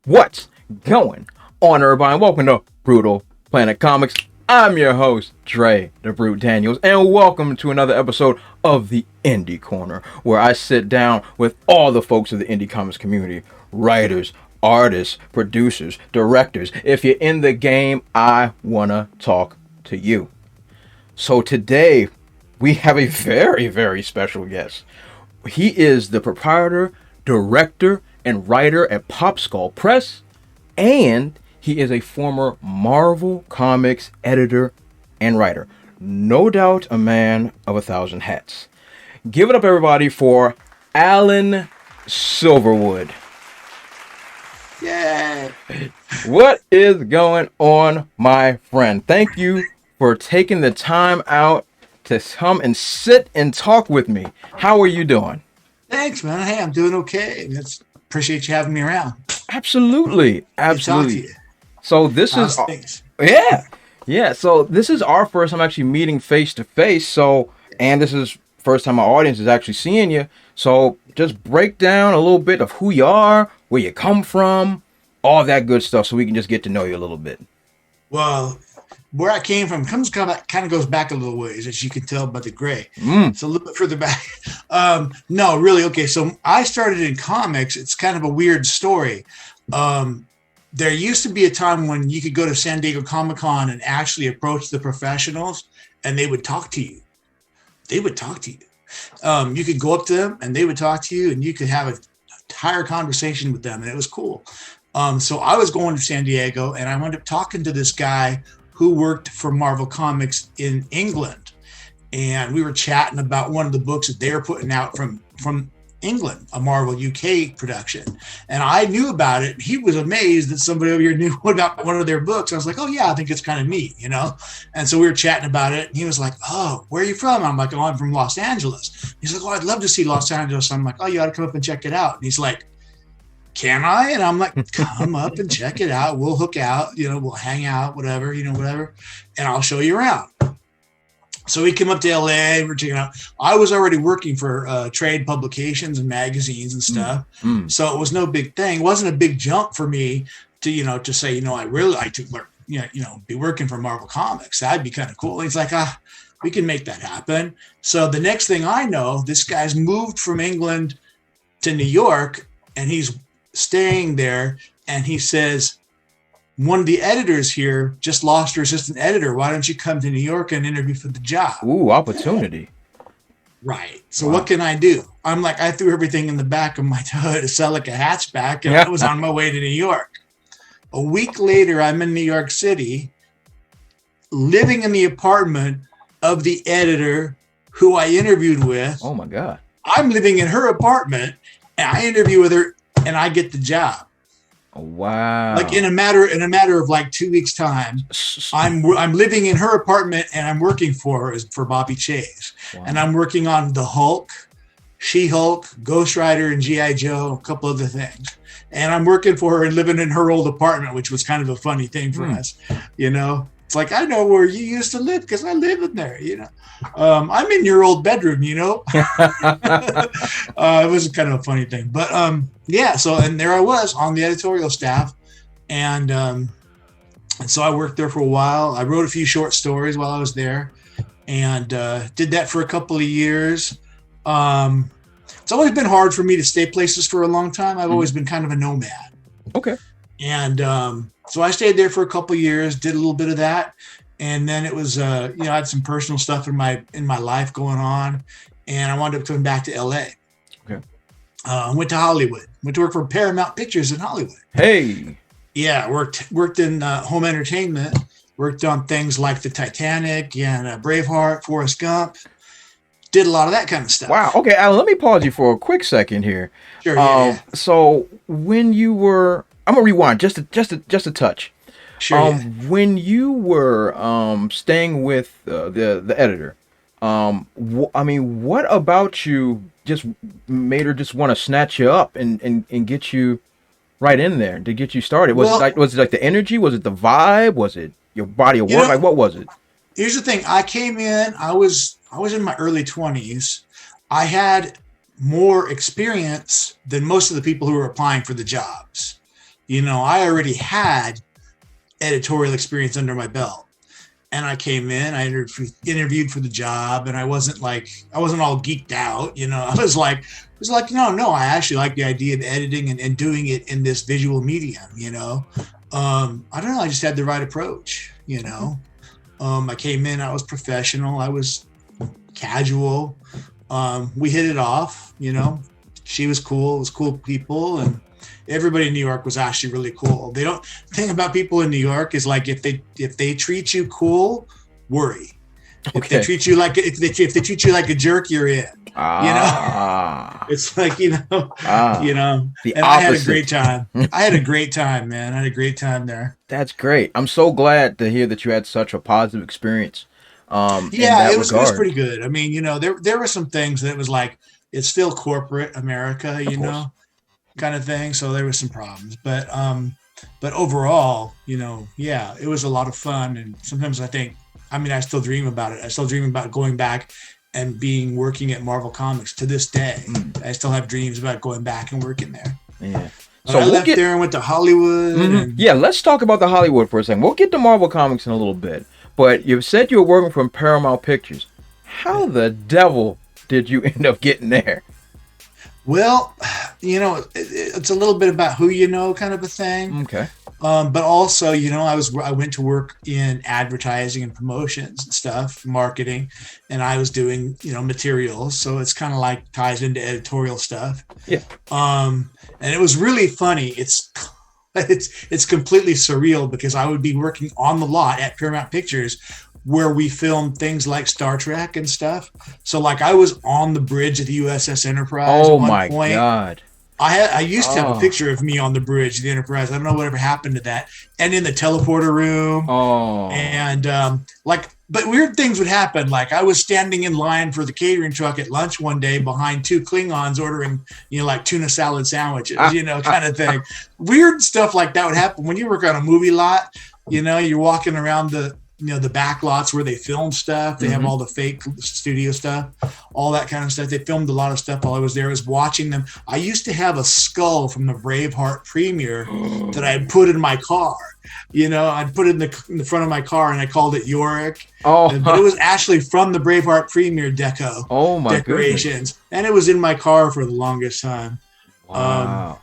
What's going on, everybody? Welcome to Brutal Planet Comics. I'm your host, Dre the Brute Daniels, and welcome to another episode of the Indie Corner, where I sit down with all the folks of the indie comics community, writers, artists, producers, directors. If you're in the game, I wanna talk to you. So today, we have a very, very special guest. He is the proprietor, director, and writer at PopSkull Press, and he is a former Marvel Comics editor and writer. No doubt a man of 1,000 hats. Give it up, everybody, for Alin Silverwood. Yay! What is going on, my friend? Thank you for taking the time out to come and sit and talk with me. How are you doing? Thanks, man. Hey, I'm doing okay. Appreciate you having me around. Absolutely. Absolutely. So this is So this is our first time actually meeting face to face. And this is first time our audience is actually seeing you. So just break down a little bit of who you are, where you come from, all that good stuff, so we can just get to know you a little bit. Well, where I came from kind of goes back a little ways, as you can tell by the gray. It's a little bit further back. No, really. Okay. So I started in comics. It's kind of a weird story. There used to be a time when you could go to San Diego Comic-Con and actually approach the professionals and they would talk to you. You could go up to them and they would talk to you and you could have an entire conversation with them, and it was cool. So I was going to San Diego and I wound up talking to this guy who worked for Marvel Comics in England. And we were chatting about one of the books that they were putting out from England, a Marvel UK production. And I knew about it. He was amazed that somebody over here knew about one of their books. I was like, oh yeah, I think it's kind of neat, you know? And so we were chatting about it. And he was like, oh, where are you from? I'm like, oh, I'm from Los Angeles. He's like, oh, I'd love to see Los Angeles. I'm like, oh, you ought to come up and check it out. And he's like, can I? And I'm like, come up and check it out. We'll hook out, we'll hang out, whatever. And I'll show you around. So we came up to LA, we're checking out. I was already working for trade publications and magazines and stuff. So it was no big thing. It wasn't a big jump for me to say, I really like to work, be working for Marvel Comics. That'd be kind of cool. And he's like, we can make that happen. So the next thing I know, this guy's moved from England to New York and he's staying there, and he says, one of the editors here just lost her assistant editor. Why don't you come to New York and interview for the job? Ooh, opportunity. Right. So What can I do? I'm like, I threw everything in the back of my Toyota Celica hatchback, and I was on my way to New York. A week later, I'm in New York City, living in the apartment of the editor who I interviewed with. Oh my God. I'm living in her apartment, and I interview with her, and I get the job. Wow. Like in a matter of like 2 weeks time, I'm living in her apartment and I'm working for Bobby Chase. Wow. And I'm working on the Hulk, She-Hulk, Ghost Rider, and G.I. Joe, a couple other things. And I'm working for her and living in her old apartment, which was kind of a funny thing for us, It's like, I know where you used to live because I live in there, I'm in your old bedroom, It was kind of a funny thing. But so and there I was on the editorial staff. And so I worked there for a while. I wrote a few short stories while I was there and did that for a couple of years. It's always been hard for me to stay places for a long time. I've always been kind of a nomad. Okay. And so I stayed there for a couple of years, did a little bit of that. And then it was, I had some personal stuff in my life going on. And I wound up coming back to LA. Okay. Went to Hollywood. Went to work for Paramount Pictures in Hollywood. Hey. Yeah, worked in home entertainment. Worked on things like the Titanic and Braveheart, Forrest Gump. Did a lot of that kind of stuff. Wow. Okay, Alan, let me pause you for a quick second here. Sure. Yeah. So when you were, I'm gonna rewind just a touch. Sure. When you were staying with the editor, what about you just made her just want to snatch you up and get you right in there to get you started? Was it like the energy? Was it the vibe? Was it your body of work? Like, what was it? Here's the thing. I came in, I was in my early 20s. I had more experience than most of the people who were applying for the jobs. I already had editorial experience under my belt. And I came in, I interviewed for the job, and I wasn't all geeked out, I was like, no, I actually like the idea of editing and doing it in this visual medium, I don't know, I just had the right approach, I came in, I was professional, I was casual, we hit it off, she was cool, it was cool people, and everybody in New York was actually really cool. The thing about people in New York is like if they treat you cool, worry. Okay. If they treat you like a jerk, you're in. It's like the and opposite. I had a great time. I had a great time, man. I had a great time there. That's great. I'm so glad to hear that you had such a positive experience. It was pretty good. I mean, there were some things that was like it's still corporate America, kind of thing. So there were some problems, but overall, it was a lot of fun. And sometimes I still dream about it. I still dream about going back and working at Marvel Comics to this day. I still have dreams about going back and working there. Yeah. So I left there and went to Hollywood. Yeah, let's talk about the Hollywood for a second. We'll get to Marvel Comics in a little bit. But you said you were working from Paramount Pictures. How the devil did you end up getting there? Well, it's a little bit about who you know kind of a thing. Okay. But also, I went to work in advertising and promotions and stuff, marketing, and I was doing, materials. So it's kind of like ties into editorial stuff. Yeah. And it was really funny. It's completely surreal because I would be working on the lot at Paramount Pictures where we filmed things like Star Trek and stuff. So like I was on the bridge of the USS Enterprise at one point. God. I used to have a picture of me on the bridge of the Enterprise. I don't know whatever happened to that. And in the teleporter room. And but weird things would happen. Like I was standing in line for the catering truck at lunch one day behind two Klingons ordering, like tuna salad sandwiches, kind of thing. Weird stuff like that would happen when you work on a movie lot. You're walking around the back lots where they film stuff. They have all the fake studio stuff, all that kind of stuff. They filmed a lot of stuff while I was there. I was watching them. I used to have a skull from the Braveheart premiere that I had put in my car. I'd put it in the front of my car and I called it Yorick. But it was actually from the Braveheart premiere deco. Oh my decorations. Goodness. And it was in my car for the longest time. Wow.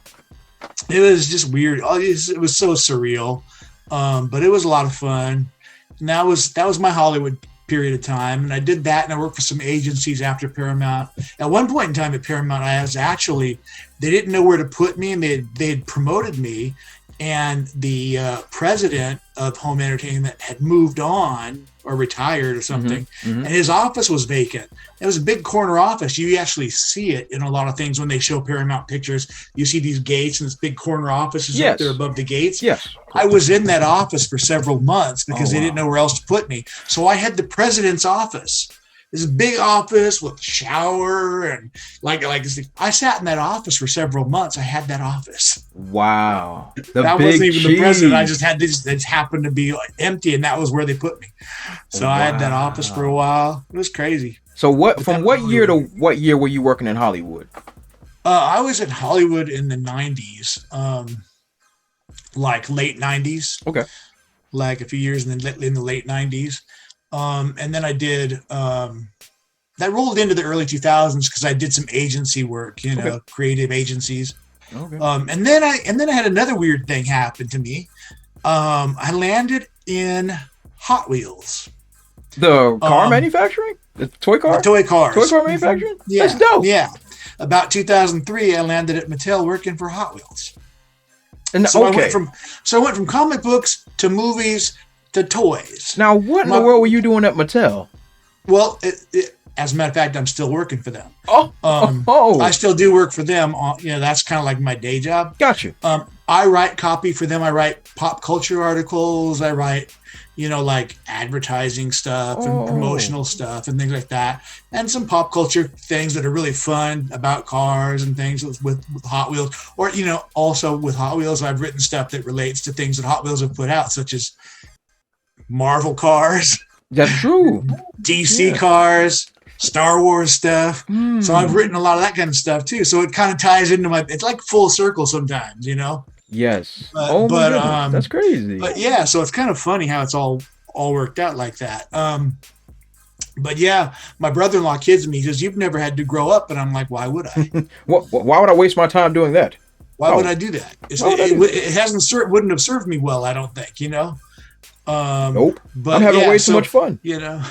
It was just weird. It was so surreal. But it was a lot of fun. And that was my Hollywood period of time. And I did that and I worked for some agencies after Paramount. At one point in time at Paramount, they didn't know where to put me and they had promoted me. And the president of home entertainment had moved on or retired or something. And his office was vacant. It was a big corner office. You actually see it in a lot of things when they show Paramount Pictures. You see these gates and this big corner office is up there above the gates. Yes. I was in that office for several months because they didn't know where else to put me. So I had the president's office. This big office with a shower and I sat in that office for several months. I had that office. Wow. That wasn't even the president. I just had this. It happened to be empty, and that was where they put me. So I had that office for a while. It was crazy. So from what year to what year were you working in Hollywood? I was in Hollywood in the 90s, like late 90s. Okay. Like a few years in the late 90s. And then I did that rolled into the early 2000s because I did some agency work, creative agencies. Okay. And then I had another weird thing happen to me. I landed in Hot Wheels. The car manufacturing? The toy car? Toy cars. Toy car manufacturing? Yeah. That's dope. Yeah. About 2003, I landed at Mattel working for Hot Wheels. And I went from comic books to movies to toys. Now, what in the world were you doing at Mattel? Well, as a matter of fact, I'm still working for them. I still do work for them. That's kind of like my day job. Gotcha. I write copy for them. I write pop culture articles. I write, like advertising stuff and promotional stuff and things like that. And some pop culture things that are really fun about cars and things with Hot Wheels. Or, also with Hot Wheels, I've written stuff that relates to things that Hot Wheels have put out, such as Marvel cars. That's true. DC cars, Star Wars stuff. So I've written a lot of that kind of stuff too. So it kind of ties into it's like full circle sometimes, Yes. But Oh my but goodness, that's crazy. but yeah, so it's kind of funny how it's all worked out like that. But yeah, my brother-in-law kids me. He says, "You've never had to grow up," and I'm like, "Why would I? Why would I waste my time doing that? Why would I do that? It hasn't wouldn't have served me well. I don't think, you know." Nope. But I'm having way too much fun. You know,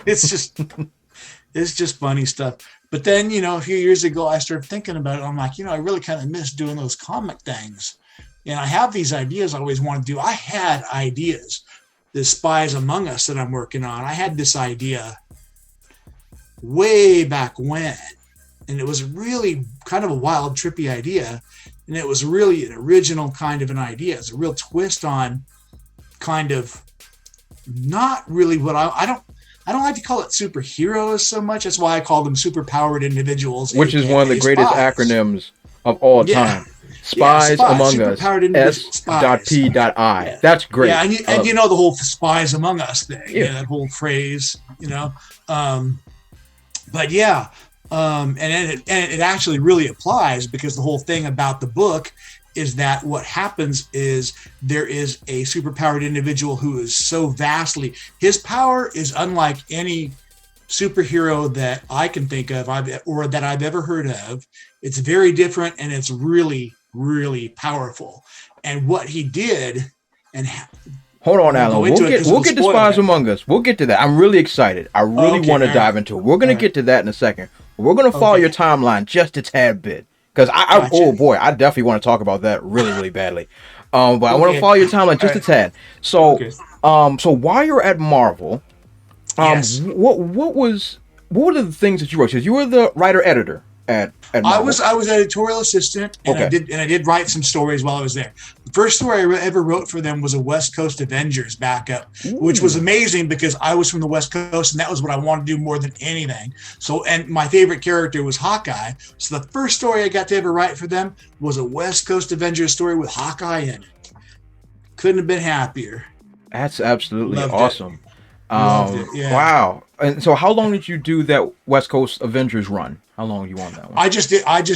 it's just funny stuff. But then, you know, a few years ago, I started thinking about it. I'm like, you know, I really kind of miss doing those comic things. And I have these ideas I always want to do. I had ideas. The Spies Among Us that I'm working on, I had this idea way back when. And it was really kind of a wild, trippy idea. And it was really an original kind of an idea. It's a real twist on kind of not really what I don't like to call it superheroes so much. That's why I call them superpowered individuals. Which is one of the greatest acronyms of all time. Spies Among Us. S.P.I. Yeah. That's great. Yeah, and you know the whole Spies Among Us thing. Yeah, that whole phrase, you know. But yeah, and it actually really applies because the whole thing about the book is that what happens is there is a superpowered individual who is so vastly, his power is unlike any superhero that I can think of or that I've ever heard of. It's very different and it's really, really powerful. And what he did, and hold on, Alan. We'll get to Spies Among Us. We'll get to that. I'm really excited. I really want to dive into it. We're going to get to that in a second. We're going to follow your timeline just a tad bit. Because oh boy, I definitely want to talk about that really, really badly. But I want to follow your timeline just a tad. So, so while you're at Marvel, what were the things that you wrote? Because you were the writer editor at Marvel. I was editorial assistant, and I did write some stories while I was there. The first story I ever wrote for them was a West Coast Avengers backup, which was amazing because I was from the West Coast, and that was what I wanted to do more than anything. So, and my favorite character was Hawkeye. So the first story I got to ever write for them was a West Coast Avengers story with Hawkeye in it. Couldn't have been happier. That's absolutely awesome. Wow. And so how long did you do that West Coast Avengers run? How long were you on that one? I just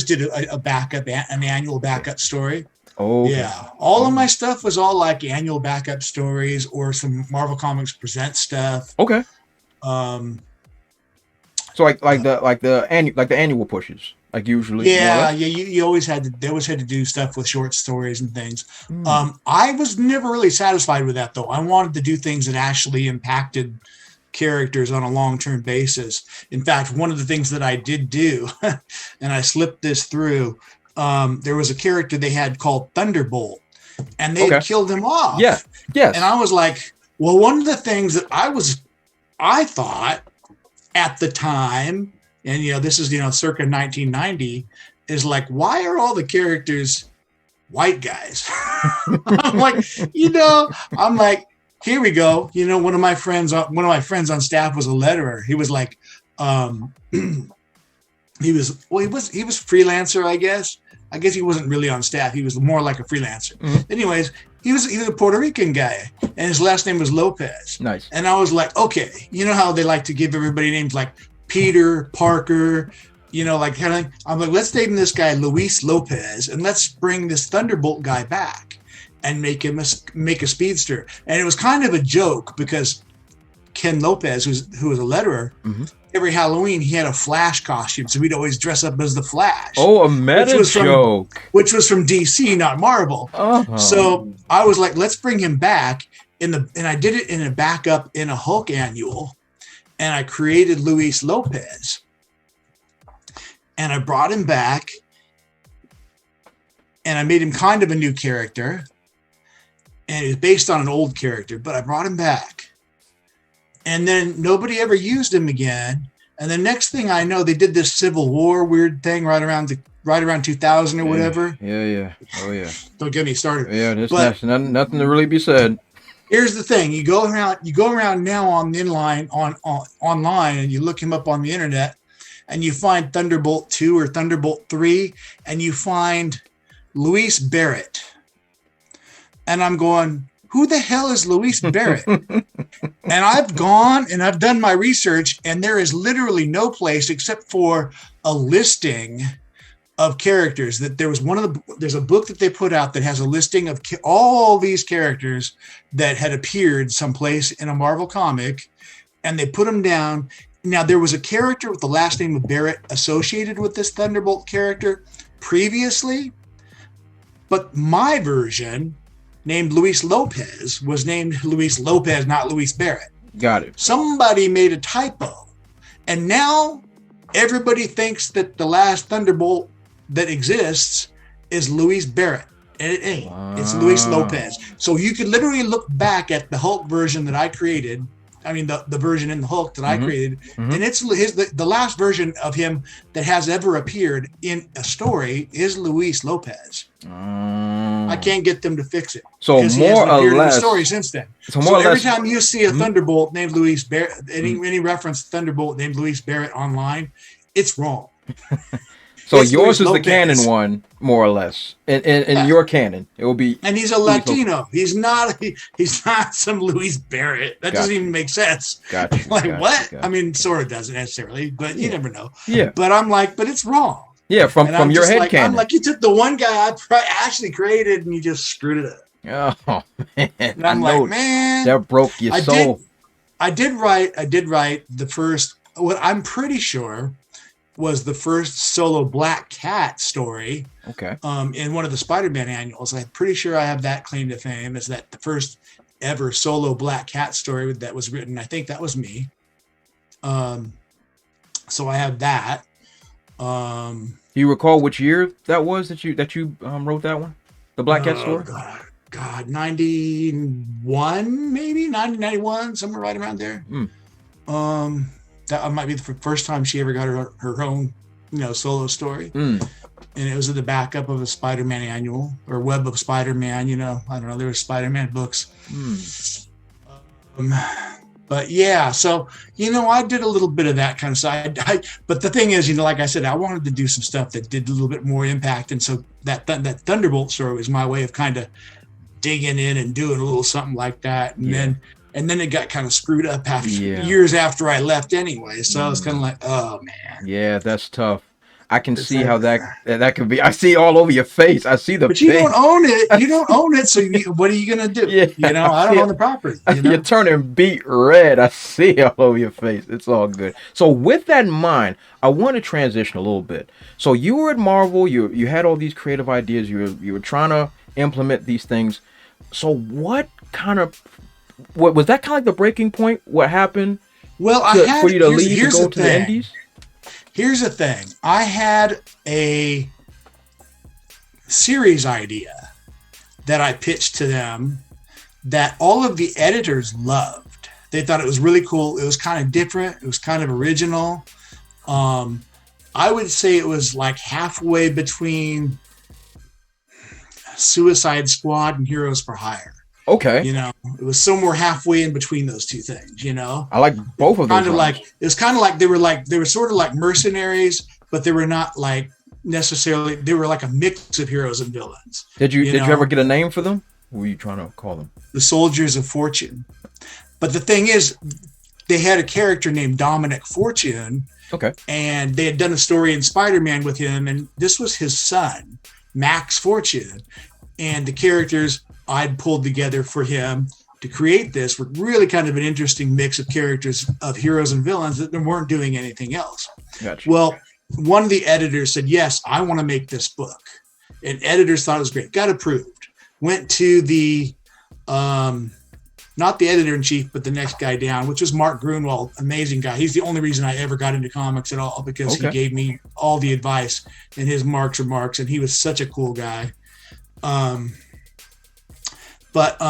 did a backup, an annual backup story. Oh, okay. Yeah. All of my stuff was all like annual backup stories or some Marvel Comics Present stuff. Okay. So like the annual pushes, like usually. Yeah, you always had to do stuff with short stories and things. I was never really satisfied with that though. I wanted to do things that actually impacted characters on a long-term basis. In fact, one of the things that I did do, and I slipped this through, there was a character they had called Thunderbolt, and they had killed him off. Yeah, yes. And I was like, well, one of the things that I thought at the time, and you know, this is circa 1990, is like, why are all the characters white guys? I'm like, here we go. You know, one of my friends on staff was a letterer. He was like, he was freelancer, I guess. I guess he wasn't really on staff. He was more like a freelancer. Mm-hmm. Anyways, he was a Puerto Rican guy, and his last name was Lopez. Nice. And I was like, okay, you know how they like to give everybody names like Peter, Parker, like kind of. I'm like, let's name this guy Luis Lopez, and let's bring this Thunderbolt guy back and make a speedster. And it was kind of a joke because Ken Lopez, who was a letterer, every Halloween he had a Flash costume, so we'd always dress up as the Flash. Oh, a meta joke. Which was from DC, not Marvel. Uh-huh. So I was like, let's bring him back and I did it in a backup in a Hulk annual, and I created Luis Lopez, and I brought him back, and I made him kind of a new character. And it's based on an old character, but I brought him back. And then nobody ever used him again. And the next thing I know, they did this Civil War weird thing right around 2000 or whatever. Yeah. Oh yeah. Don't get me started. Yeah, there's nothing to really be said. Here's the thing: you go around now online, and you look him up on the internet, and you find Thunderbolt 2 or Thunderbolt 3, and you find Luis Barrett. And I'm going, who the hell is Luis Barrett? And I've gone and I've done my research, and there is literally no place except for a listing of characters. That there was there's a book that they put out that has a listing of all these characters that had appeared someplace in a Marvel comic, and they put them down. Now, there was a character with the last name of Barrett associated with this Thunderbolt character previously, but my version, named Luis Lopez, was named Luis Lopez, not Luis Barrett. Got it. Somebody made a typo, and now everybody thinks that the last Thunderbolt that exists is Luis Barrett, and it ain't. Wow. It's Luis Lopez. So you could literally look back at the Hulk version that I created. I mean, the version in the Hulk that I created, and it's the last version of him that has ever appeared in a story is Luis Lopez. I can't get them to fix it. So more or less, in the story since then. So more or every less, time you see a Thunderbolt named Luis Barrett, any reference to Thunderbolt named Luis Barrett online, it's wrong. So it's yours is the canon one, more or less. In your canon, it will be. And he's a Latino. He's not some Luis Barrett. That doesn't even make sense. Gotcha. What? I mean, sort of doesn't necessarily, but you never know. Yeah. But I'm like, but it's wrong. Yeah, from your head canon. I'm like, you took the one guy I actually created and you just screwed it up. Oh man! And I'm like, man, that broke your soul. I did write the first. What I'm pretty sure was the first solo Black Cat story. Okay. In one of the Spider-Man annuals. I'm pretty sure I have that claim to fame, is that the first ever solo Black Cat story that was written. I think that was me. So I have that. Do you recall which year that was that you wrote that one? The Black Cat story? God, 91, maybe 91, somewhere right around there. That might be the first time she ever got her own, solo story. And it was in the backup of a Spider-Man annual or Web of Spider-Man. I don't know. There were Spider-Man books. But yeah, so I did a little bit of that kind of side. But the thing is, like I said, I wanted to do some stuff that did a little bit more impact, and so that Thunderbolt story was my way of kind of digging in and doing a little something like that, and then it got kind of screwed up years after I left anyway. So I was kind of like, oh man. Yeah, that's tough. I can see how that could be. I see all over your face. I see the. But you don't own it. You don't own it. So what are you gonna do? I don't own the property. You're turning beet red. I see all over your face. It's all good. So with that in mind, I want to transition a little bit. So you were at Marvel. You had all these creative ideas. You were trying to implement these things. So what was that kind of like the breaking point? What happened? Well, for you to leave to go to the Indies. Here's the thing. I had a series idea that I pitched to them that all of the editors loved. They thought it was really cool. It was kind of different. It was kind of original. I would say it was like halfway between Suicide Squad and Heroes for Hire. Okay. It was somewhere halfway in between those two things, I like both of those. It was kind of like they were sort of like mercenaries, but they were not like necessarily, they were like a mix of heroes and villains. Did you ever get a name for them? What were you trying to call them? The Soldiers of Fortune. But the thing is, they had a character named Dominic Fortune. Okay. And they had done a story in Spider-Man with him, and this was his son, Max Fortune. And the characters I'd pulled together for him to create this were really kind of an interesting mix of characters of heroes and villains that weren't doing anything else. Gotcha. Well, one of the editors said, yes, I want to make this book. And editors thought it was great. Got approved. Went to the, not the editor-in-chief, but the next guy down, which was Mark Grunwald, amazing guy. He's the only reason I ever got into comics at all, because he gave me all the advice, and his marks are marks, and he was such a cool guy. But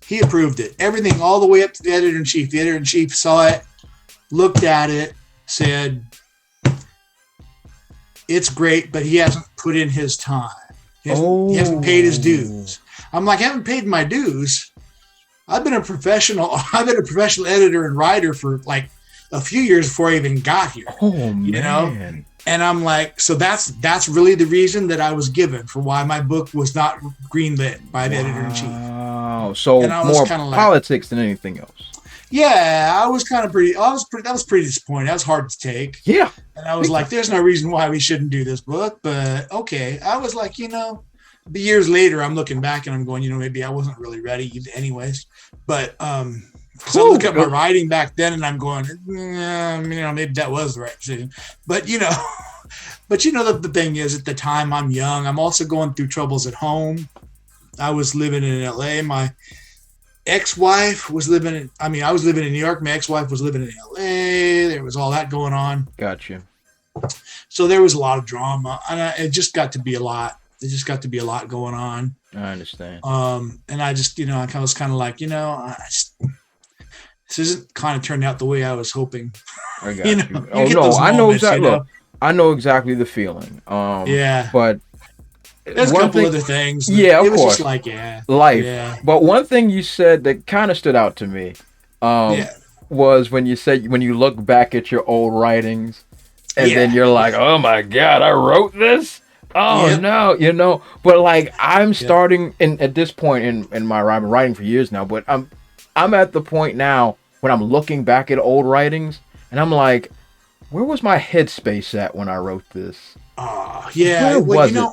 he approved it. Everything all the way up to the editor-in-chief. The editor-in-chief saw it, looked at it, said, it's great, but he hasn't put in his time. He hasn't paid his dues. I'm like, I haven't paid my dues. I've been a professional editor and writer for like a few years before I even got here. Oh, man. And I'm like, so that's really the reason that I was given for why my book was not greenlit by the editor-in-chief. Wow. So more politics than anything else. Yeah, I was pretty. That was pretty disappointing. That was hard to take. Yeah. And I was like, there's no reason why we shouldn't do this book, but okay. I was like, the years later, I'm looking back and I'm going, maybe I wasn't really ready anyways. But so I look at my writing back then and I'm going, maybe that was the right decision. But the thing is, at the time I'm young. I'm also going through troubles at home. I was living in LA. My ex-wife was I was living in New York. My ex-wife was living in LA. There was all that going on. Gotcha. So there was a lot of drama, and it just got to be a lot. It just got to be a lot going on. I understand. And I just, I was kind of like, this isn't kind of turned out the way I was hoping. I got you. Oh no, I know exactly. I know exactly the feeling. Yeah. But there's a couple other things. Yeah, of course. Was just like, life. Yeah. But one thing you said that kind of stood out to me, was when you said when you look back at your old writings, and then you're like, oh my God, I wrote this. Oh no, but like I'm starting at this point in my writing, I've been writing for years now, but I'm at the point now when I'm looking back at old writings and I'm like, where was my headspace at when I wrote this? Where was it?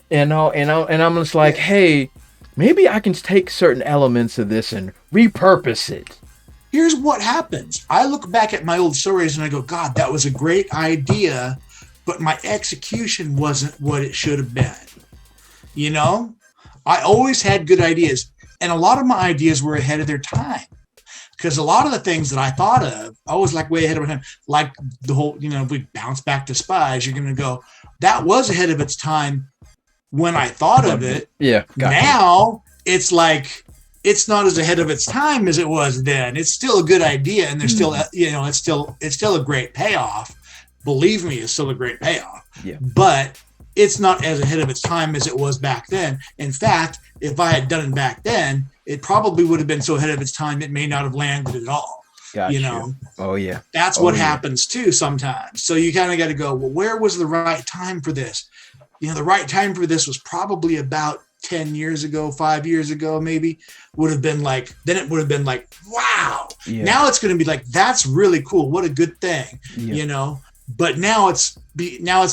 And I'm just like, hey, maybe I can take certain elements of this and repurpose it. Here's what happens. I look back at my old stories and I go, God, that was a great idea, but my execution wasn't what it should have been. I always had good ideas, and a lot of my ideas were ahead of their time. Because a lot of the things that I thought of, I was like way ahead of my time. Like the whole, if we bounce back to Spies, you're going to go, that was ahead of its time when I thought of it. Yeah. Now it's like, it's not as ahead of its time as it was then. It's still a good idea, and there's still, it's still a great payoff. Believe me, it's still a great payoff. Yeah. But it's not as ahead of its time as it was back then. In fact, if I had done it back then, it probably would have been so ahead of its time it may not have landed at all. Gotcha. Oh yeah. That's what happens too sometimes. So you kind of got to go, well, where was the right time for this? The right time for this was probably about 10 years ago, 5 years ago, maybe. Would have been like, then it would have been like, wow. Yeah. Now it's going to be like, that's really cool. What a good thing, But now it's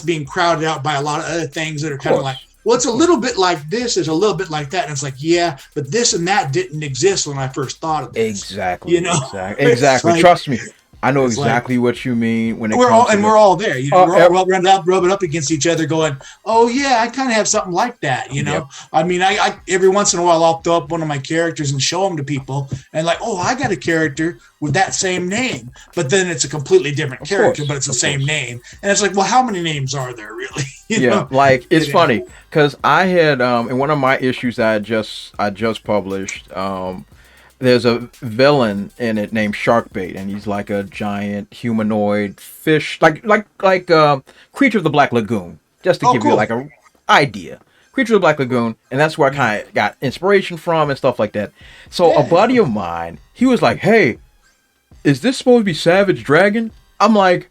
being crowded out by a lot of other things that are kind of like, well, it's a little bit like this, it's a little bit like that, and it's like, yeah, but this and that didn't exist when I first thought of this. Exactly. Exactly. Like, trust me, I know exactly what you mean when it comes to we're all there. We're all rubbing up against each other, going, "Oh yeah, I kind of have something like that." Yep. I mean, I every once in a while I'll throw up one of my characters and show them to people, and like, "Oh, I got a character with that same name," but then it's a completely different character, but it's the same name, and it's like, well, how many names are there really? Like it's funny because I had in one of my issues I just published. There's a villain in it named Sharkbait, and he's like a giant humanoid fish, like creature of the Black Lagoon. Just to give you like a idea, creature of the Black Lagoon, and that's where I kind of got inspiration from and stuff like that. So a buddy of mine, he was like, "Hey, is this supposed to be Savage Dragon?" I'm like,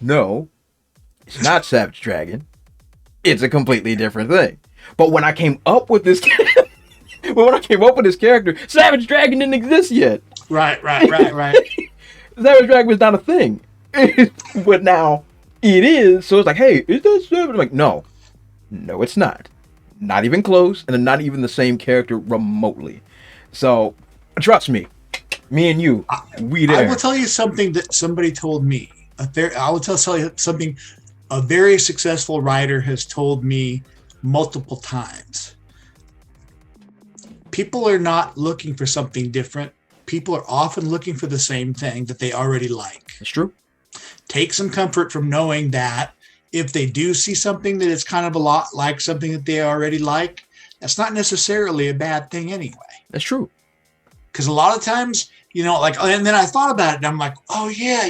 "No, it's not Savage Dragon. It's a completely different thing." But when I came up with this. Character, Savage Dragon didn't exist yet. Right. Savage Dragon was not a thing. But now it is. So it's like, hey, is that Savage? I'm like, no, it's not. Not even close, and not even the same character remotely. So trust me, me and you, we there. I will tell you something that somebody told me. I will tell you something a very successful writer has told me multiple times. People are not looking for something different. People are often looking for the same thing that they already like. It's true. Take some comfort from knowing that if they do see something that is kind of a lot like something that they already like, that's not necessarily a bad thing anyway. That's true. Because a lot of times, and then I thought about it and I'm like, oh yeah,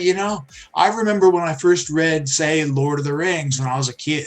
I remember when I first read, say, Lord of the Rings when I was a kid.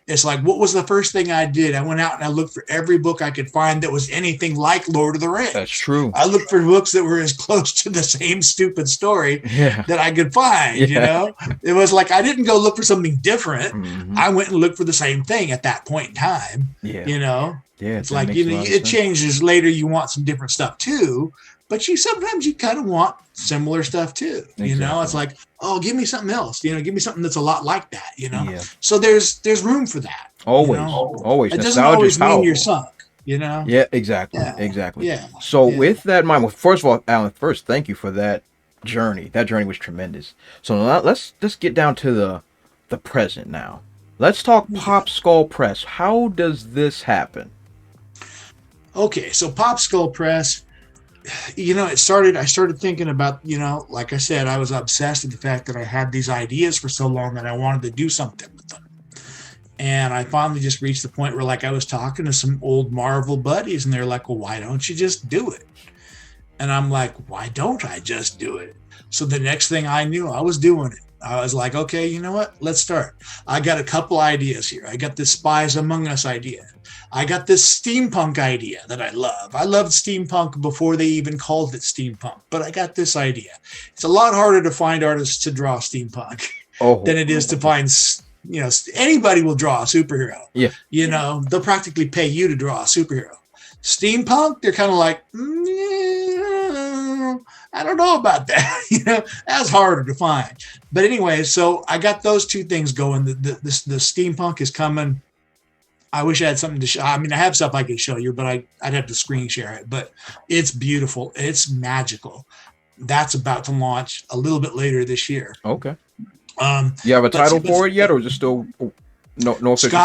It's like, what was the first thing I did? I went out and I looked for every book I could find that was anything like Lord of the Rings. That's true. I looked for books that were as close to the same stupid story that I could find, It was like, I didn't go look for something different. Mm-hmm. I went and looked for the same thing at that point in time, Yeah, it's like, it changes later. You want some different stuff too, but sometimes you kind of want similar stuff too. Exactly. You know, it's like, oh, give me something else. You know, give me something that's a lot like that. You know, Yeah. so there's room for that. Always, you know? always. It doesn't always mean you're sunk. You know. Yeah, exactly, Yeah. exactly. Yeah. So Yeah. with that in mind, well, first of all, Alan, thank you for that journey. That journey was tremendous. So now let's get down to the present now. Let's talk PopSkull Press. How does this happen? Okay, so PopSkull Press, you know, I started thinking about, you know, like I said, I was obsessed with the fact that I had these ideas for so long that I wanted to do something with them. And I finally just reached the point where, like, I was talking to some old Marvel buddies, and they're like, well, why don't you just do it? And I'm like, why don't I just do it? So the next thing I knew, I was doing it. I was like, okay, you know what? Let's start. I got a couple ideas here. I got this Spies Among Us idea. I got this steampunk idea that I love. I loved steampunk before they even called it steampunk, but I got this idea. It's a lot harder to find artists to draw steampunk than it is to find, you know, anybody will draw a superhero. Yeah. You know, they'll practically pay you to draw a superhero. Steampunk, they're kind of like, I don't know about that. You know, that's harder to find. But anyway, so I got those two things going. The steampunk is coming. I wish I had something to show. I mean, I have stuff I could show you, but I'd have to screen share it. But it's beautiful. It's magical. That's about to launch a little bit later this year. Okay. You have a title for it yet, or is it still no official?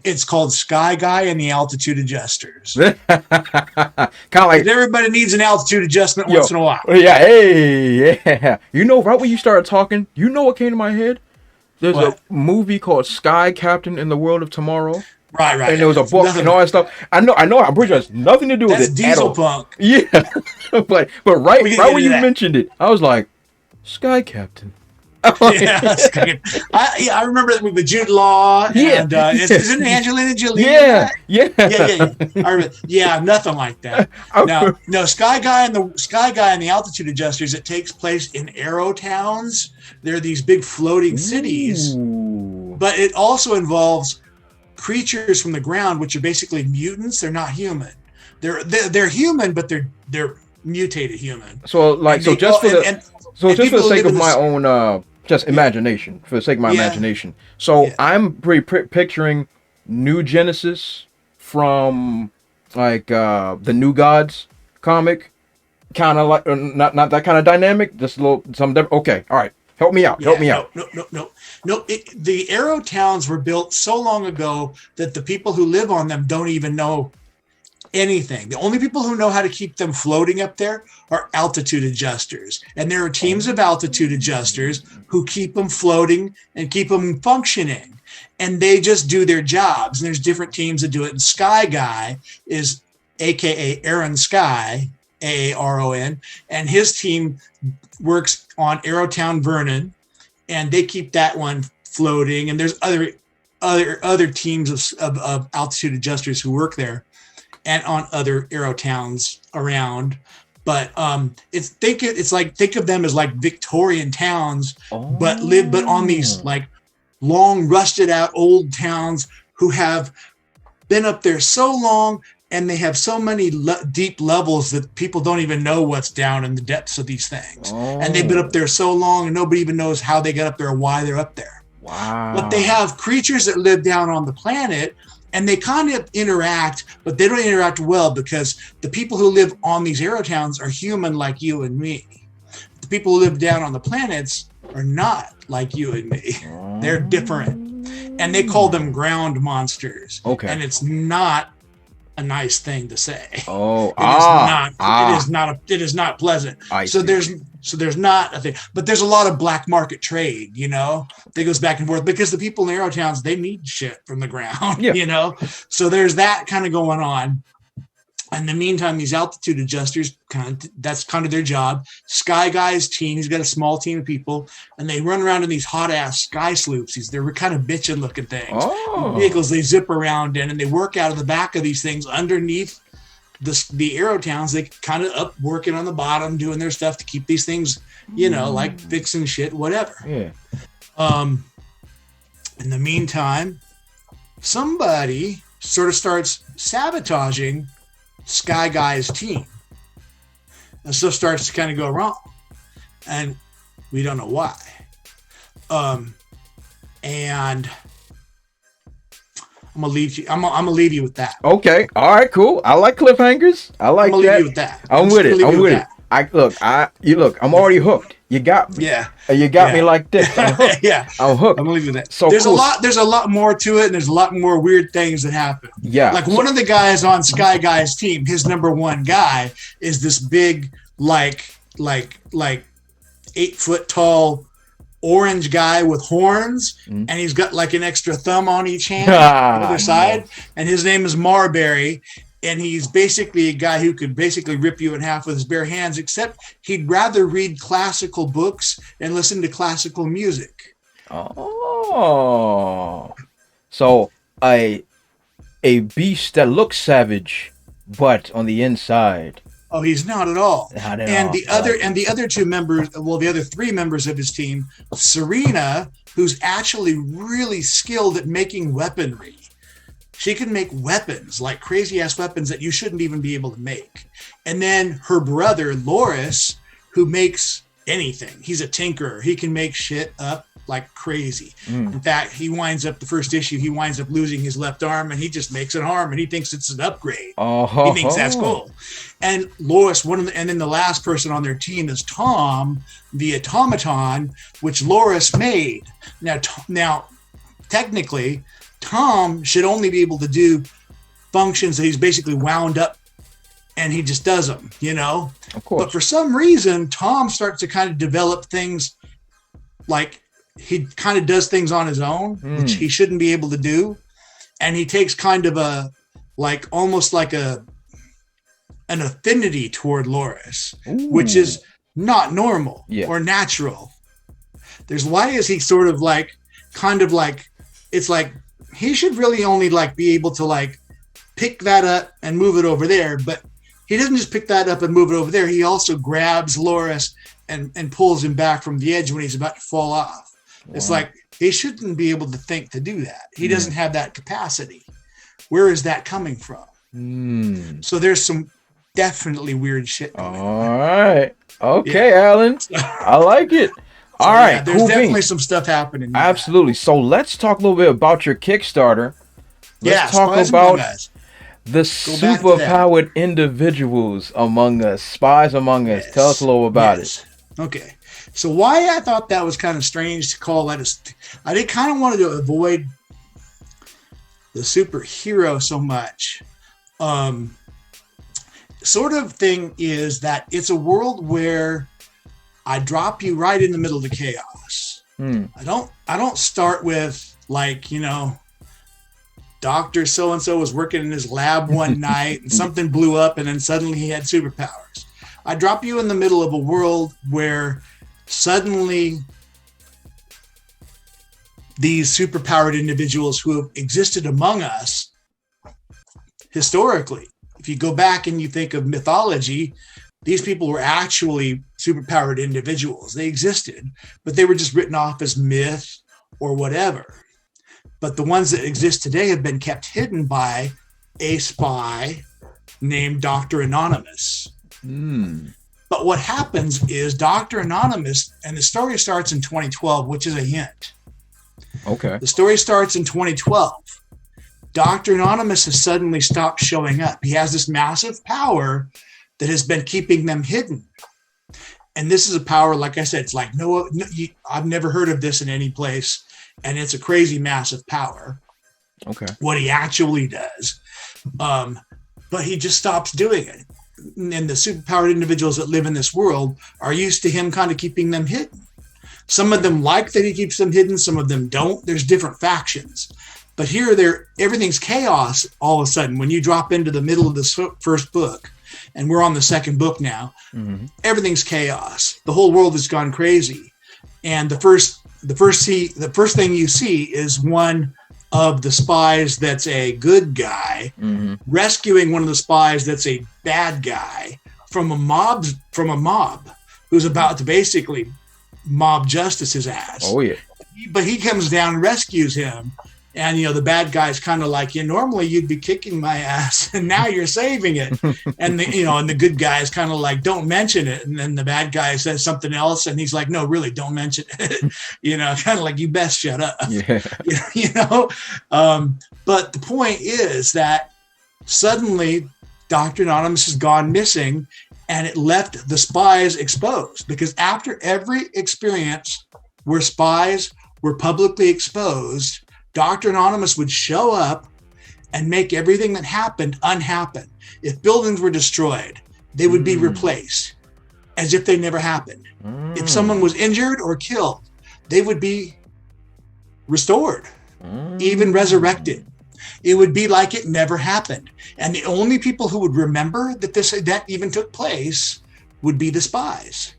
It's called Skyguy and the Altitude Adjusters. Kind of like everybody needs an altitude adjustment once in a while. Yeah, hey, yeah. You know, right when you started talking, you know what came to my head? There's a movie called Sky Captain in the World of Tomorrow. Right. And there was a book and all that stuff. I know. I'm pretty sure it's nothing to do with it. Diesel punk. Yeah, but right when you mentioned it, I was like, Sky Captain. I remember that with Jude Law. And, isn't Angelina Jolie? Yeah. I remember, nothing like that. No, Skyguy and the Altitude Adjusters. It takes place in aero towns. They're these big floating cities, but it also involves creatures from the ground, which are basically mutants. They're not human. They're human, but they're mutated human. So just for the sake of my own imagination, for the sake of my imagination. So I'm picturing New Genesis from like the New Gods comic, kind of like not that kind of dynamic, just a little some different. Okay, all right. Help me out. No. The aero towns were built so long ago that the people who live on them don't even know anything. The only people who know how to keep them floating up there are altitude adjusters. And there are teams of altitude adjusters who keep them floating and keep them functioning. And they just do their jobs. And there's different teams that do it. And Skyguy is AKA Aaron Sky, Aaron, and his team works on Aerotown Vernon, and they keep that one floating. And there's other teams of altitude adjusters who work there and on other aero towns around. But think of them as like Victorian towns, but on these like long rusted out old towns who have been up there so long, and they have so many deep levels that people don't even know what's down in the depths of these things. And they've been up there so long, and nobody even knows how they got up there or why they're up there. Wow. But they have creatures that live down on the planet, and they kind of interact, but they don't interact well because the people who live on these aerotowns are human like you and me. The people who live down on the planets are not like you and me. They're different. And they call them ground monsters. Okay. And it's not a nice thing to say. It is not pleasant. There's not a thing, but there's a lot of black market trade, you know, that goes back and forth because the people in aerotowns, they need shit from the ground, you know, so there's that kind of going on. In the meantime, these altitude adjusters, that's kind of their job. Skyguy's team, he's got a small team of people, and they run around in these hot-ass sky sloops. They're kind of bitchin'-looking things. Vehicles they zip around in, and they work out of the back of these things underneath the aero towns. They kind of up working on the bottom, doing their stuff to keep these things, you know, like fixing shit, whatever. Yeah. In the meantime, somebody sort of starts sabotaging Skyguy's team. and stuff starts to kind of go wrong, and we don't know why. And I'm gonna leave you. I'm gonna leave you with that. Okay. All right. Cool. I like cliffhangers. I like I'm gonna that. leave you with that. I'm with it. I'm with it. I'm already hooked. You got me. Yeah. You got me like this. I'm hooked. Yeah. I'm hooked. I'm gonna leave you with that. So there's cool. a lot more to it, and there's a lot more weird things that happen. Yeah. Like one of the guys on Skyguy's team, his number one guy is this big, like 8 foot tall orange guy with horns, and he's got like an extra thumb on each hand on the other side, and his name is Marbury, and he's basically a guy who could basically rip you in half with his bare hands, except he'd rather read classical books and listen to classical music. Oh, so a beast that looks savage, but on the inside. Oh, he's not at all. Not at and all. The other two members, well, the other 3 members of his team, Serena, who's actually really skilled at making weaponry. She can make weapons, like crazy ass weapons that you shouldn't even be able to make. And then her brother, Loris, who makes anything. He's a tinkerer. He can make shit up like crazy. In fact, the first issue, he winds up losing his left arm, and he just makes an arm, and he thinks it's an upgrade. He thinks that's cool. And Lois, and then the last person on their team is Tom, the automaton, which Loris made. Now, technically, Tom should only be able to do functions that he's basically wound up, and he just does them, Of course. But for some reason, Tom starts to kind of develop things like he kind of does things on his own, which he shouldn't be able to do. And he takes kind of almost like an affinity toward Loris, which is not normal or natural. Why is he sort of it's like he should really only be able to pick that up and move it over there. But he doesn't just pick that up and move it over there. He also grabs Loris and pulls him back from the edge when he's about to fall off. Wow. It's like he shouldn't be able to think to do that. He doesn't have that capacity. Where is that coming from? So there's some definitely weird shit going on. All right. Okay, Alin. I like it. All right. Yeah, there's definitely some stuff happening. Absolutely. So let's talk a little bit about your Kickstarter. Let's talk about the superpowered individuals among us, Spies Among Us. Tell us a little about it. Okay. So why I thought that was kind of strange to call that I did kind of wanted to avoid the superhero so much. Sort of thing is that it's a world where I drop you right in the middle of the chaos. I don't start with Dr. So-and-so was working in his lab one night and something blew up and then suddenly he had superpowers. I drop you in the middle of a world where suddenly these superpowered individuals who have existed among us historically, if you go back and you think of mythology, these people were actually superpowered individuals. They existed, but they were just written off as myth or whatever. But the ones that exist today have been kept hidden by a spy named Dr. Anonymous. But what happens is Dr. Anonymous, and the story starts in 2012, which is a hint. Okay. The story starts in 2012. Dr. Anonymous has suddenly stopped showing up. He has this massive power that has been keeping them hidden. And this is a power, like I said, it's like, I've never heard of this in any place. And it's a crazy, massive power. Okay. What he actually does. But he just stops doing it. And the superpowered individuals that live in this world are used to him kind of keeping them hidden. Some of them like that he keeps them hidden. Some of them don't. There's different factions. But here, everything's chaos all of a sudden. When you drop into the middle of this first book, and we're on the second book now, everything's chaos. The whole world has gone crazy. And the first thing you see is one of the spies that's a good guy rescuing one of the spies that's a bad guy from a mob who's about to basically mob justice his ass. Oh yeah. But he comes down and rescues him, And, the bad guy's kind of like, normally you'd be kicking my ass and now you're saving it. And and the good guy is kind of like, don't mention it. And then the bad guy says something else. And he's like, no, really, don't mention it. Kind of like, you best shut up. Yeah. But the point is that suddenly Dr. Anonymous has gone missing, and it left the spies exposed, because after every experience where spies were publicly exposed, Dr. Anonymous would show up and make everything that happened unhappen. If buildings were destroyed, they would be replaced as if they never happened. If someone was injured or killed, they would be restored, even resurrected. It would be like it never happened. And the only people who would remember that this event even took place would be the spies.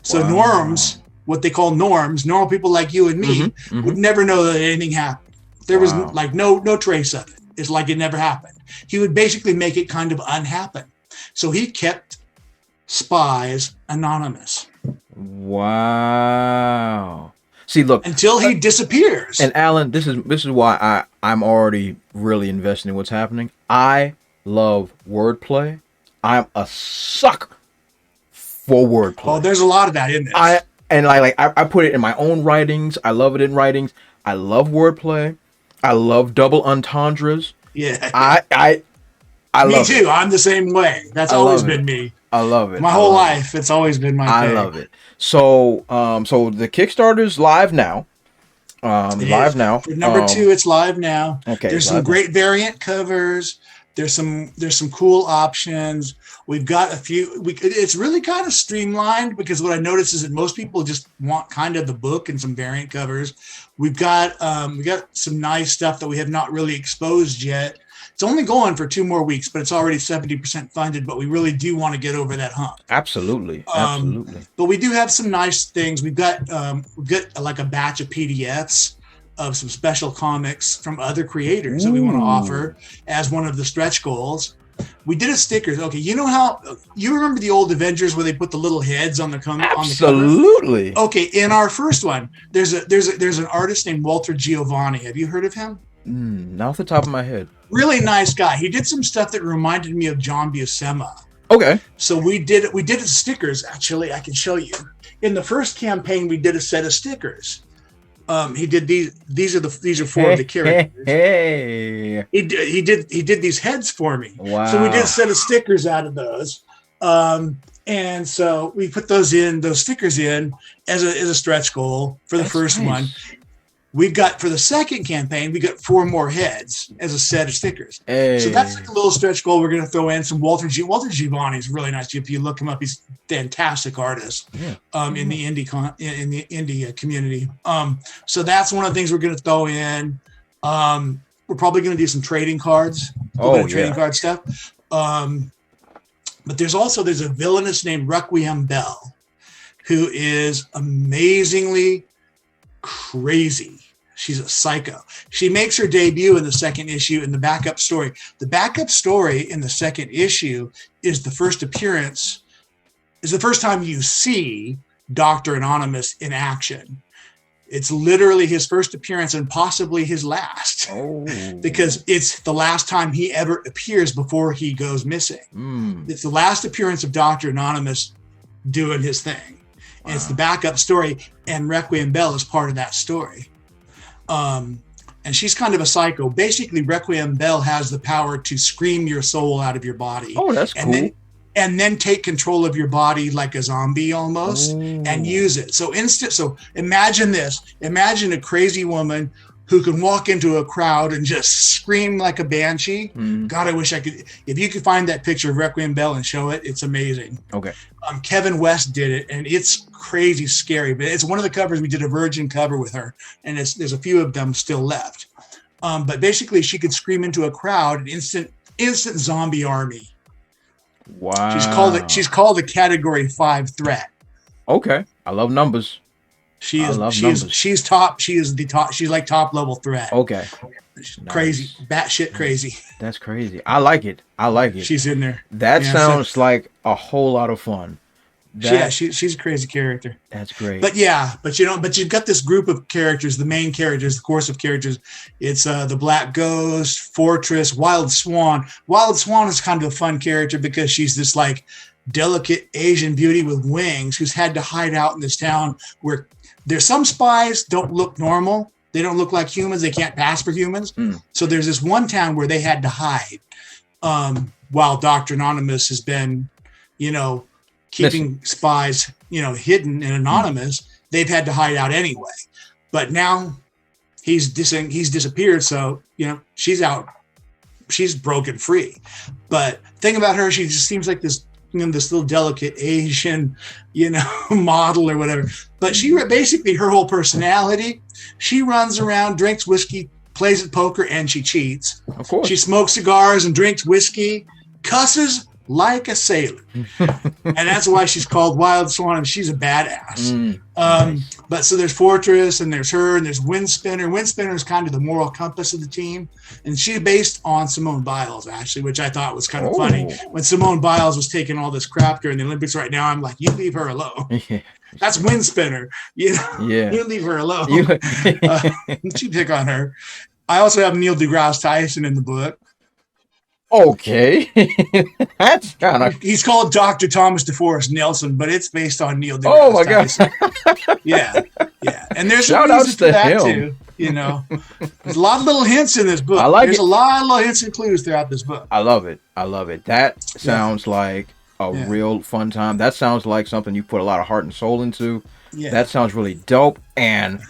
So norms, what they call norms, normal people like you and me, would never know that anything happened. There was like no trace of it. It's like it never happened. He would basically make it kind of unhappen. So he kept Spies anonymous. Wow. See, look, until he disappears. And Alin, this is why I'm already really invested in what's happening. I love wordplay. I'm a sucker for wordplay. Oh, there's a lot of that in this. I put it in my own writings. I love it in writings. I love wordplay. I love double entendres. Yeah. I love me too. I'm the same way. That's always been me. I love it. My whole life, it's always been my thing. I love it. So, so the Kickstarter's live now. Live now. For number 2, it's live now. Okay. There's some great variant covers. There's some cool options. We've got a few. It's really kind of streamlined, because what I noticed is that most people just want kind of the book and some variant covers. We got some nice stuff that we have not really exposed yet. It's only going for 2 more weeks, but it's already 70% funded. But we really do want to get over that hump. Absolutely, absolutely. But we do have some nice things. We've got like a batch of PDFs of some special comics from other creators that we want to offer as one of the stretch goals. We did a stickers. Okay, you remember the old Avengers where they put the little heads on the cover? Absolutely. Okay, in our first one, there's an artist named Walter Giovanni. Have you heard of him? Not off the top of my head. Really nice guy. He did some stuff that reminded me of John Buscema. Okay. So we did stickers. Actually, I can show you. In the first campaign, we did a set of stickers. He did these. These are 4 of the characters. Hey. He did these heads for me. Wow. So we did a set of stickers out of those. And so we put those stickers in as a stretch goal for the first one. We've got, for the second campaign, we got 4 more heads as a set of stickers. Hey. So that's like a little stretch goal. We're going to throw in some Walter Giovanni is really nice. If you look him up, he's a fantastic artist in the indie community. So that's one of the things we're going to throw in. We're probably going to do some trading cards, trading card stuff. But there's a villainess named Requiem Bell, who is amazingly crazy. She's a psycho. She makes her debut in the second issue in the backup story. The backup story in the second issue is the first time you see Dr. Anonymous in action. It's literally his first appearance and possibly his last, because it's the last time he ever appears before he goes missing. It's the last appearance of Dr. Anonymous doing his thing. And it's the backup story, and Requiem Bell is part of that story. And she's kind of a psycho. Basically, Requiem Bell has the power to scream your soul out of your body. Oh, that's cool. And then take control of your body like a zombie almost, and use it. So imagine this. Imagine a crazy woman who can walk into a crowd and just scream like a banshee. God, I wish I could. If you could find that picture of Requiem Bell and show it, it's amazing. Okay. Kevin West did it, and it's crazy scary. But it's one of the covers. We did a Virgin cover with her, and there's a few of them still left. But basically, she could scream into a crowd, an instant zombie army. Wow. She's called a Category 5 threat. Okay. I love numbers. She's top. She is the top. She's like top level threat. Okay. Crazy, batshit crazy. That's crazy. I like it. She's in there. That sounds like a whole lot of fun. She's a crazy character. That's great. But you've got this group of characters, the main characters, the course of characters. It's the Black Ghost, Fortress, Wild Swan. Wild Swan is kind of a fun character because she's this like delicate Asian beauty with wings who's had to hide out in this town where there's some spies don't look normal. They don't look like humans. They can't pass for humans. So there's this one town where they had to hide while Dr. Anonymous has been, keeping spies, hidden and anonymous. They've had to hide out anyway. But now he's disappeared. So, she's out. She's broken free. But thing about her, she just seems like this little delicate Asian, model or whatever. But she basically, her whole personality, she runs around, drinks whiskey, plays at poker, and she cheats. Of course. She smokes cigars and drinks whiskey, cusses like a sailor. And that's why she's called Wild Swan, and she's a badass. Nice. But so there's Fortress, and there's her, and there's Windspinner. Windspinner is kind of the moral compass of the team. And she's based on Simone Biles, actually, which I thought was kind of funny. When Simone Biles was taking all this crap during the Olympics right now, I'm like, you leave her alone. That's Windspinner. You leave her alone. She pick on her. I also have Neil deGrasse Tyson in the book. Okay. That's kind of... He's called Dr. Thomas DeForest Nelson, but it's based on Neil deGrasse Tyson. God. Yeah. And there's shout a outs reason for that too. There's a lot of little hints in this book. There's a lot of little hints and clues throughout this book. I love it. That sounds like a real fun time. That sounds like something you put a lot of heart and soul into. Yeah. That sounds really dope. And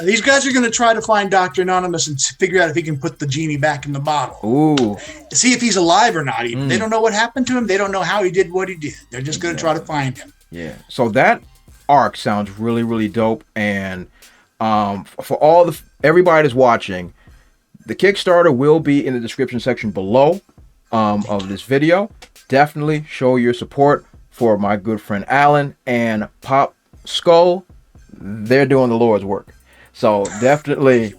these guys are going to try to find Dr. Anonymous and figure out if he can put the genie back in the bottle. Ooh. See if he's alive or not even. They don't know what happened to him. They don't know how he did what he did. They're just going to try to find him. Yeah. So that arc sounds really, really dope. And for everybody that's watching, the Kickstarter will be in the description section below of this video. Definitely show your support for my good friend Alin and PopSkull. They're doing the Lord's work. So definitely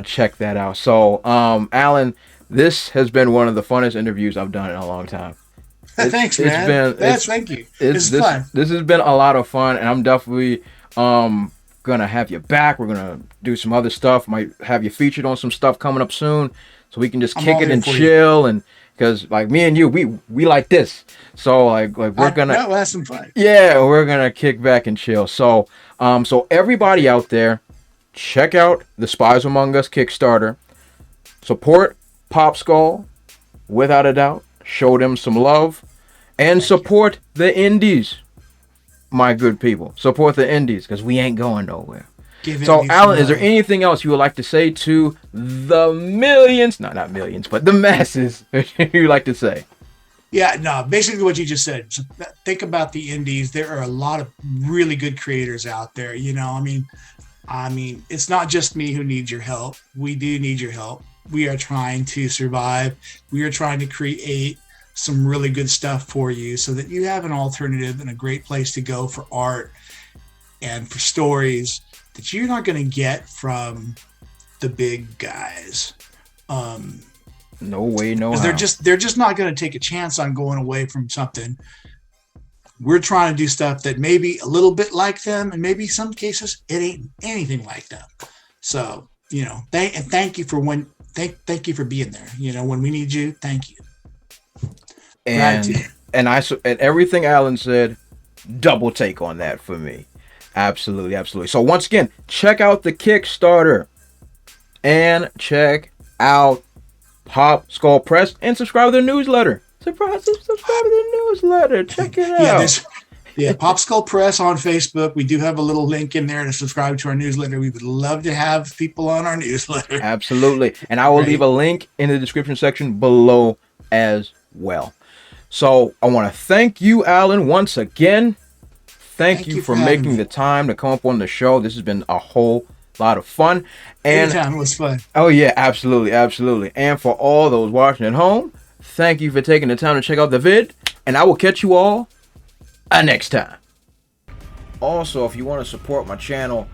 check that out. So Alin, this has been one of the funnest interviews I've done in a long time. Thanks, man. Thank you. It's fun. This has been a lot of fun, and I'm definitely gonna have you back. We're gonna do some other stuff. Might have you featured on some stuff coming up soon, so we can just kick it and chill. And because like me and you, we like this. So like we're gonna have some fun. Yeah, we're gonna kick back and chill. So so everybody out there, check out the Spies Among Us Kickstarter. Support PopSkull, without a doubt. Show them some love. And support the indies, my good people. Support the indies, because we ain't going nowhere. So, Alin, is there anything else you would like to say to the millions, not millions, but the masses, you like to say? Yeah, no, basically what you just said. So think about the indies. There are a lot of really good creators out there. I mean, it's not just me who needs your help. We do need your help. We are trying to survive. We are trying to create some really good stuff for you so that you have an alternative and a great place to go for art and for stories that you're not going to get from the big guys. No way, no how. They're just not going to take a chance on going away from something. We're trying to do stuff that may be a little bit like them, and maybe some cases it ain't anything like them. So, thank you for thank you for being there. When we need you, thank you. And everything Alin said, double take on that for me. Absolutely. So once again, check out the Kickstarter and check out PopSkull Press and subscribe to their newsletter. Subscribe to the newsletter. Check it out. PopSkull Press on Facebook. We do have a little link in there to subscribe to our newsletter. We would love to have people on our newsletter. Absolutely. And I will leave a link in the description section below as well. So I want to thank you, Alin, once again. Thank you for making the time to come up on the show. This has been a whole lot of fun. And anytime was fun. Oh, yeah, absolutely. And for all those watching at home, thank you for taking the time to check out the vid. And I will catch you all next time. Also, if you want to support my channel,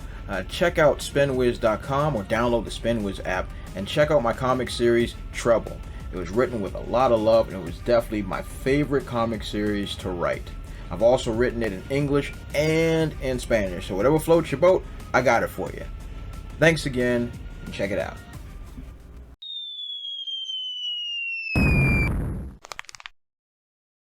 check out spinwiz.com or download the Spinwiz app and check out my comic series, Trouble. It was written with a lot of love, and it was definitely my favorite comic series to write. I've also written it in English and in Spanish. So whatever floats your boat, I got it for you. Thanks again, and check it out.